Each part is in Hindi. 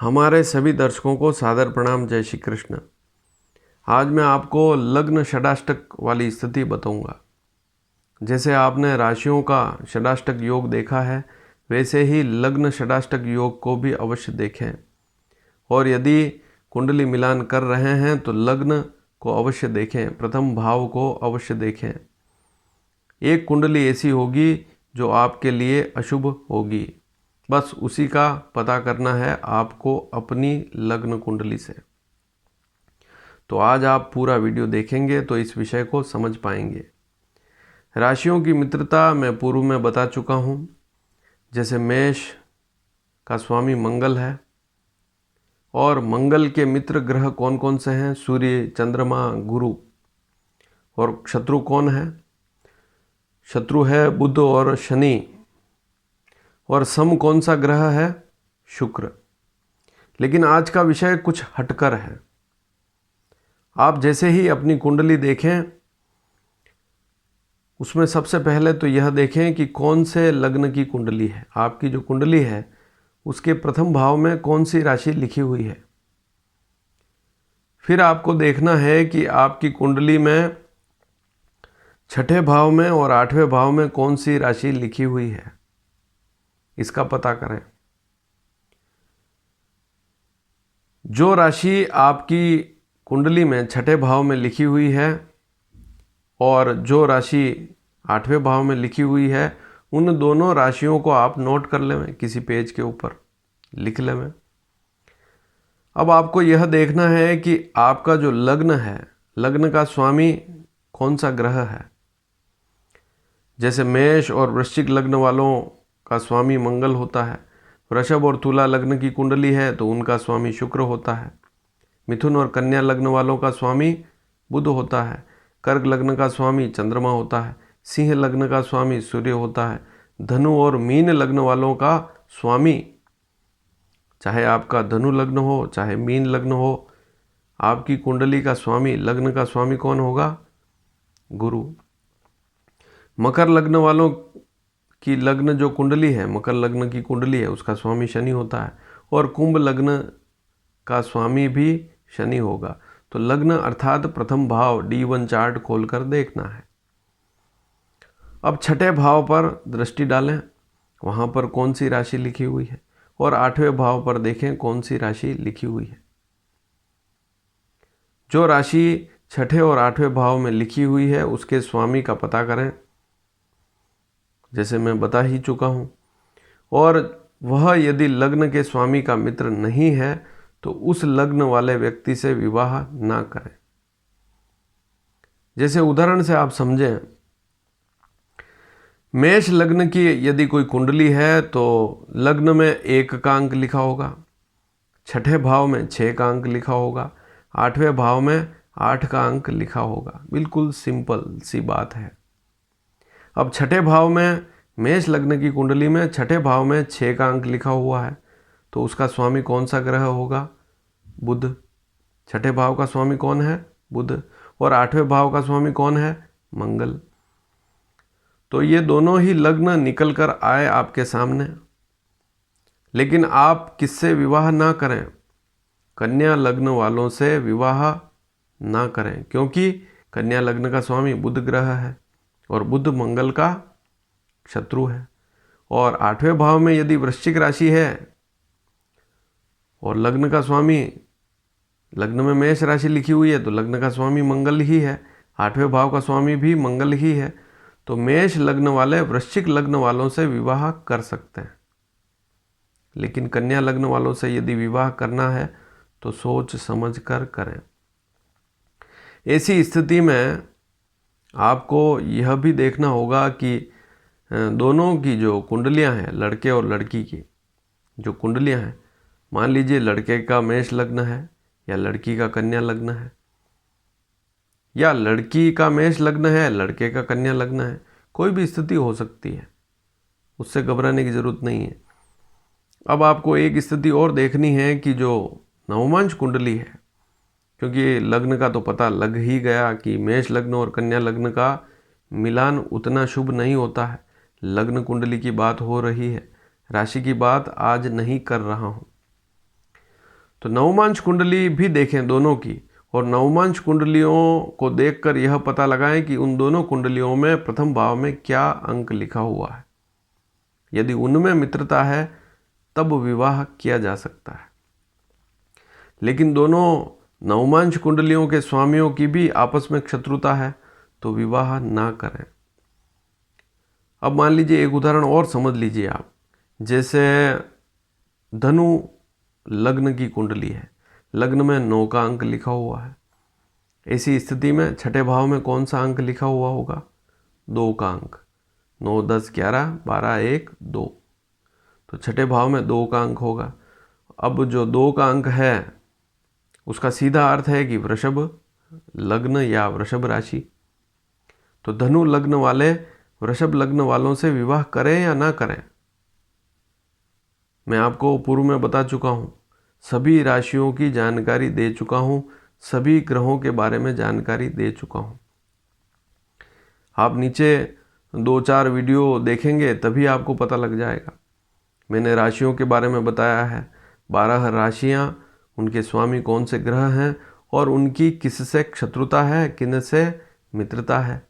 हमारे सभी दर्शकों को सादर प्रणाम। जय श्री कृष्ण। आज मैं आपको लग्न षडाष्टक वाली स्थिति बताऊंगा। जैसे आपने राशियों का षडाष्टक योग देखा है, वैसे ही लग्न षडाष्टक योग को भी अवश्य देखें। और यदि कुंडली मिलान कर रहे हैं तो लग्न को अवश्य देखें, प्रथम भाव को अवश्य देखें। एक कुंडली ऐसी होगी जो आपके लिए अशुभ होगी, बस उसी का पता करना है आपको अपनी लग्न कुंडली से। तो आज आप पूरा वीडियो देखेंगे तो इस विषय को समझ पाएंगे। राशियों की मित्रता मैं पूर्व में बता चुका हूँ। जैसे मेष का स्वामी मंगल है, और मंगल के मित्र ग्रह कौन कौन से हैं? सूर्य, चंद्रमा, गुरु। और शत्रु कौन है? शत्रु है बुध और शनि। और सम कौन सा ग्रह है? शुक्र। लेकिन आज का विषय कुछ हटकर है। आप जैसे ही अपनी कुंडली देखें, उसमें सबसे पहले तो यह देखें कि कौन से लग्न की कुंडली है। आपकी जो कुंडली है उसके प्रथम भाव में कौन सी राशि लिखी हुई है। फिर आपको देखना है कि आपकी कुंडली में छठे भाव में और आठवें भाव में कौन सी राशि लिखी हुई है, इसका पता करें। जो राशि आपकी कुंडली में छठे भाव में लिखी हुई है और जो राशि आठवें भाव में लिखी हुई है, उन दोनों राशियों को आप नोट कर लें, किसी पेज के ऊपर लिख लें। अब आपको यह देखना है कि आपका जो लग्न है, लग्न का स्वामी कौन सा ग्रह है। जैसे मेष और वृश्चिक लग्न वालों का स्वामी मंगल होता है। वृषभ और तुला लग्न की कुंडली है तो उनका स्वामी शुक्र होता है। मिथुन और कन्या लग्न वालों का स्वामी बुध होता है। कर्क लग्न का स्वामी चंद्रमा होता है। सिंह लग्न का स्वामी सूर्य होता है। धनु और मीन लग्न वालों का स्वामी, चाहे आपका धनु लग्न हो चाहे मीन लग्न हो, आपकी कुंडली का स्वामी, लग्न का स्वामी कौन होगा? गुरु। मकर लग्न वालों की लग्न जो कुंडली है, मकर लग्न की कुंडली है, उसका स्वामी शनि होता है। और कुंभ लग्न का स्वामी भी शनि होगा। तो लग्न अर्थात प्रथम भाव D1 चार्ट खोलकर देखना है। अब छठे भाव पर दृष्टि डालें, वहां पर कौन सी राशि लिखी हुई है, और आठवें भाव पर देखें कौन सी राशि लिखी हुई है। जो राशि छठे और आठवें भाव में लिखी हुई है उसके स्वामी का पता करें, जैसे मैं बता ही चुका हूं। और वह यदि लग्न के स्वामी का मित्र नहीं है तो उस लग्न वाले व्यक्ति से विवाह ना करें। जैसे उदाहरण से आप समझें, मेष लग्न की यदि कोई कुंडली है तो लग्न में 1 का अंक लिखा होगा, छठे भाव में 6 का अंक लिखा होगा, आठवें भाव में 8 का अंक लिखा होगा। बिल्कुल सिंपल सी बात है। अब छठे भाव में मेष लग्न की कुंडली में छठे भाव में 6 का अंक लिखा हुआ है तो उसका स्वामी कौन सा ग्रह होगा? बुध। छठे भाव का स्वामी कौन है? बुध। और आठवें भाव का स्वामी कौन है? मंगल। तो ये दोनों ही लग्न निकल कर आए आपके सामने। लेकिन आप किससे विवाह ना करें? कन्या लग्न वालों से विवाह ना करें, क्योंकि कन्या लग्न का स्वामी बुध ग्रह है और बुध मंगल का शत्रु है। और आठवें भाव में यदि वृश्चिक राशि है और लग्न का स्वामी, लग्न में मेष राशि लिखी हुई है तो लग्न का स्वामी मंगल ही है, आठवें भाव का स्वामी भी मंगल ही है। तो मेष लग्न वाले वृश्चिक लग्न वालों से विवाह कर सकते हैं। लेकिन कन्या लग्न वालों से यदि विवाह करना है तो सोच समझ कर करें। ऐसी स्थिति में आपको यह भी देखना होगा कि दोनों की जो कुंडलियां हैं, लड़के और लड़की की जो कुंडलियां हैं, मान लीजिए लड़के का मेष लग्न है या लड़की का कन्या लग्न है, या लड़की का मेष लग्न है लड़के का कन्या लग्न है, कोई भी स्थिति हो सकती है, उससे घबराने की जरूरत नहीं है। अब आपको एक स्थिति और देखनी है कि जो नवमांश कुंडली है, क्योंकि लग्न का तो पता लग ही गया कि मेष लग्न और कन्या लग्न का मिलान उतना शुभ नहीं होता है। लग्न कुंडली की बात हो रही है, राशि की बात आज नहीं कर रहा हूं। तो नवमांश कुंडली भी देखें दोनों की, और नवमांश कुंडलियों को देखकर यह पता लगाएं कि उन दोनों कुंडलियों में प्रथम भाव में क्या अंक लिखा हुआ है। यदि उनमें मित्रता है तब विवाह किया जा सकता है, लेकिन दोनों नवमांश कुंडलियों के स्वामियों की भी आपस में शत्रुता है तो विवाह ना करें। अब मान लीजिए एक उदाहरण और समझ लीजिए आप, जैसे धनु लग्न की कुंडली है, लग्न में 9 का अंक लिखा हुआ है। ऐसी स्थिति में छठे भाव में कौन सा अंक लिखा हुआ होगा? 2 का अंक। 9, 10, 11, 12, 1, 2। तो छठे भाव में 2 का अंक होगा। अब जो 2 का अंक है उसका सीधा अर्थ है कि वृषभ लग्न या वृषभ राशि। तो धनु लग्न वाले वृषभ लग्न वालों से विवाह करें या ना करें? मैं आपको पूर्व में बता चुका हूँ, सभी राशियों की जानकारी दे चुका हूँ, सभी ग्रहों के बारे में जानकारी दे चुका हूँ। आप नीचे 2-4 वीडियो देखेंगे तभी आपको पता लग जाएगा। मैंने राशियों के बारे में बताया है, 12 राशियाँ, उनके स्वामी कौन से ग्रह हैं और उनकी किससे शत्रुता है, किन से मित्रता है।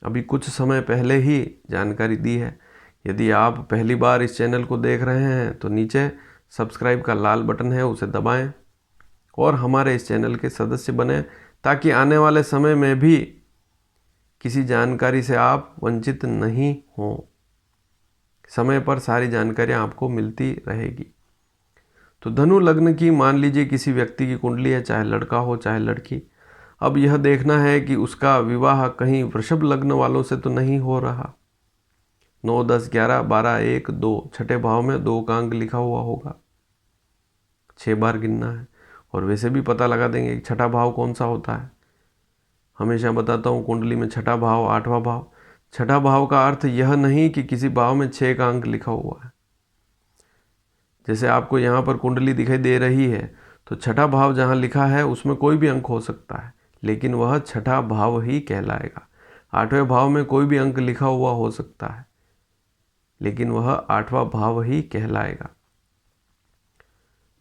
अभी कुछ समय पहले ही जानकारी दी है। यदि आप पहली बार इस चैनल को देख रहे हैं तो नीचे सब्सक्राइब का लाल बटन है, उसे दबाएं और हमारे इस चैनल के सदस्य बने, ताकि आने वाले समय में भी किसी जानकारी से आप वंचित नहीं हों। समय पर सारी जानकारियाँ आपको मिलती रहेगी। तो धनु लग्न की मान लीजिए किसी व्यक्ति की कुंडली है, चाहे लड़का हो चाहे लड़की। अब यह देखना है कि उसका विवाह कहीं वृषभ लग्न वालों से तो नहीं हो रहा। 9, 10, 11, 12, 1, 2 छठे भाव में 2 का अंक लिखा हुआ होगा। 6 बार गिनना है और वैसे भी पता लगा देंगे कि छठा भाव कौन सा होता है। हमेशा बताता हूँ कुंडली में छठा भाव, 8वां भाव। छठा भाव का अर्थ यह नहीं कि किसी भाव में 6 का अंक लिखा हुआ है। जैसे आपको यहाँ पर कुंडली दिखाई दे रही है तो छठा भाव जहाँ लिखा है उसमें कोई भी अंक हो सकता है, लेकिन वह छठा भाव ही कहलाएगा। 8वें भाव में कोई भी अंक लिखा हुआ हो सकता है, लेकिन वह 8वां भाव ही कहलाएगा।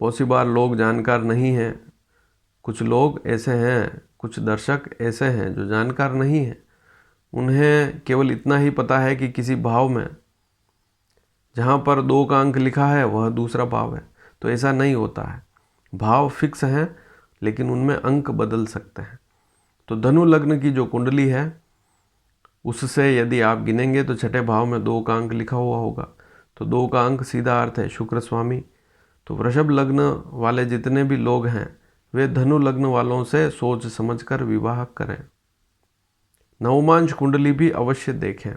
बहुत सी बार लोग जानकार नहीं हैं, कुछ लोग ऐसे हैं, कुछ दर्शक ऐसे हैं जो जानकार नहीं हैं। उन्हें केवल इतना ही पता है कि किसी भाव में जहाँ पर 2 का अंक लिखा है वह दूसरा भाव है। तो ऐसा नहीं होता है, भाव फिक्स हैं लेकिन उनमें अंक बदल सकते हैं। तो धनु लग्न की जो कुंडली है उससे यदि आप गिनेंगे तो छठे भाव में 2 का अंक लिखा हुआ होगा। तो 2 का अंक सीधा अर्थ है शुक्र स्वामी। तो वृषभ लग्न वाले जितने भी लोग हैं वे धनु लग्न वालों से सोच समझकर विवाह करें। नवमांश कुंडली भी अवश्य देखें।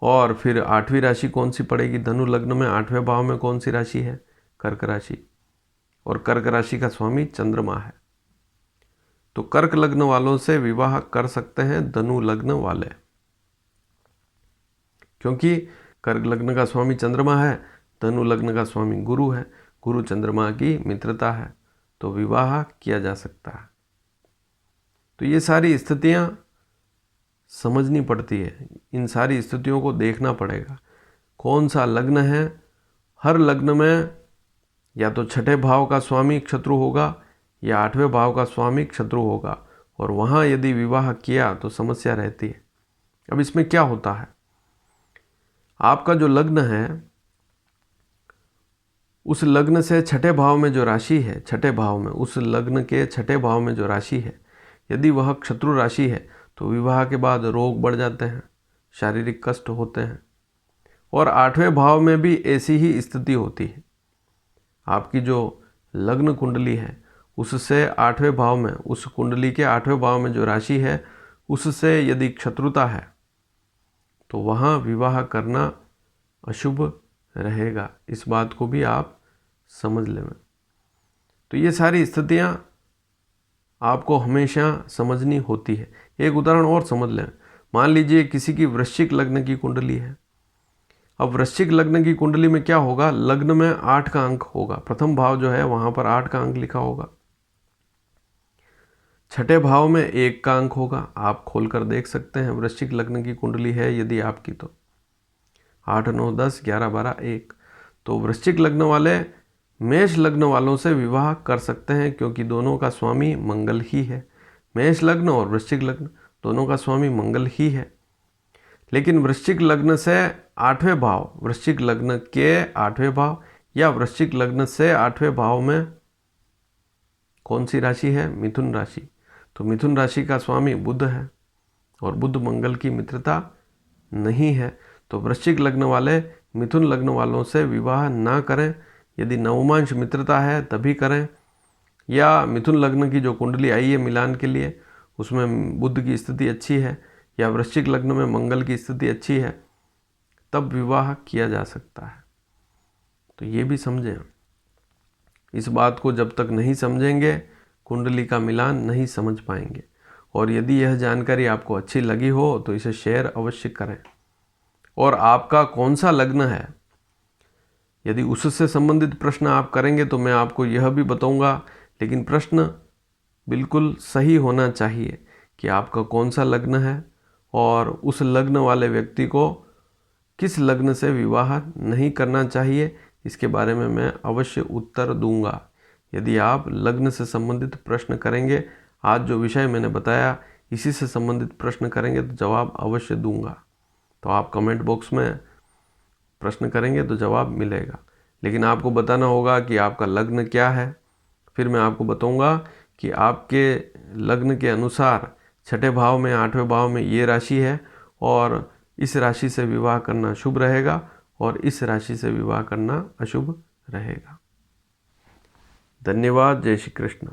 और फिर 8वीं राशि कौन सी पड़ेगी? धनु लग्न में 8वें भाव में कौन सी राशि है? कर्क राशि। और कर्क राशि का स्वामी चंद्रमा है। तो कर्क लग्न वालों से विवाह कर सकते हैं धनु लग्न वाले, क्योंकि कर्क लग्न का स्वामी चंद्रमा है, धनु लग्न का स्वामी गुरु है, गुरु चंद्रमा की मित्रता है, तो विवाह किया जा सकता है। तो ये सारी स्थितियां समझनी पड़ती है, इन सारी स्थितियों को देखना पड़ेगा कौन सा लग्न है। हर लग्न में या तो छठे भाव का स्वामी शत्रु होगा या 8वें भाव का स्वामी शत्रु होगा, और वहाँ यदि विवाह किया तो समस्या रहती है। अब इसमें क्या होता है, आपका जो लग्न है उस लग्न से छठे भाव में जो राशि है, छठे भाव में उस लग्न के छठे भाव में जो राशि है, यदि वह शत्रु राशि है तो विवाह के बाद रोग बढ़ जाते हैं, शारीरिक कष्ट होते हैं। और 8वें भाव में भी ऐसी ही स्थिति होती है। आपकी जो लग्न कुंडली है उससे 8वें भाव में, उस कुंडली के 8वें भाव में जो राशि है उससे यदि शत्रुता है तो वहाँ विवाह करना अशुभ रहेगा। इस बात को भी आप समझ लें। तो ये सारी स्थितियाँ आपको हमेशा समझनी होती है। एक उदाहरण और समझ लें, मान लीजिए किसी की वृश्चिक लग्न की कुंडली है। अब वृश्चिक लग्न की कुंडली में क्या होगा, लग्न में 8 का अंक होगा, प्रथम भाव जो है वहाँ पर 8 का अंक लिखा होगा। छठे भाव में 1 का अंक होगा। आप खोलकर देख सकते हैं वृश्चिक लग्न की कुंडली है यदि आपकी, तो 8, 9, 10, 11, 12, 1। तो वृश्चिक लग्न वाले मेष लग्न वालों से विवाह कर सकते हैं क्योंकि दोनों का स्वामी मंगल ही है। मेष लग्न और वृश्चिक लग्न दोनों का स्वामी मंगल ही है। लेकिन वृश्चिक लग्न से 8वें भाव, वृश्चिक लग्न के 8वें भाव या वृश्चिक लग्न से 8वें भाव में कौन सी राशि है? मिथुन राशि। तो मिथुन राशि का स्वामी बुध है और बुध मंगल की मित्रता नहीं है। तो वृश्चिक लग्न वाले मिथुन लग्न वालों से विवाह ना करें। यदि नवमांश मित्रता है तभी करें, या मिथुन लग्न की जो कुंडली आई है मिलान के लिए उसमें बुध की स्थिति अच्छी है या वृश्चिक लग्न में मंगल की स्थिति अच्छी है, तब विवाह किया जा सकता है। तो ये भी समझें। इस बात को जब तक नहीं समझेंगे कुंडली का मिलान नहीं समझ पाएंगे। और यदि यह जानकारी आपको अच्छी लगी हो तो इसे शेयर अवश्य करें। और आपका कौन सा लग्न है, यदि उससे संबंधित प्रश्न आप करेंगे तो मैं आपको यह भी बताऊंगा, लेकिन प्रश्न बिल्कुल सही होना चाहिए कि आपका कौन सा लग्न है और उस लग्न वाले व्यक्ति को किस लग्न से विवाह नहीं करना चाहिए, इसके बारे में मैं अवश्य उत्तर दूंगा। यदि आप लग्न से संबंधित प्रश्न करेंगे, आज जो विषय मैंने बताया इसी से संबंधित प्रश्न करेंगे तो जवाब अवश्य दूंगा। तो आप कमेंट बॉक्स में प्रश्न करेंगे तो जवाब मिलेगा। लेकिन आपको बताना होगा कि आपका लग्न क्या है। फिर मैं आपको बताऊंगा कि आपके लग्न के अनुसार 6ठे भाव में 8वें भाव में ये राशि है और इस राशि से विवाह करना शुभ रहेगा और इस राशि से विवाह करना अशुभ रहेगा। धन्यवाद। जय श्री कृष्ण।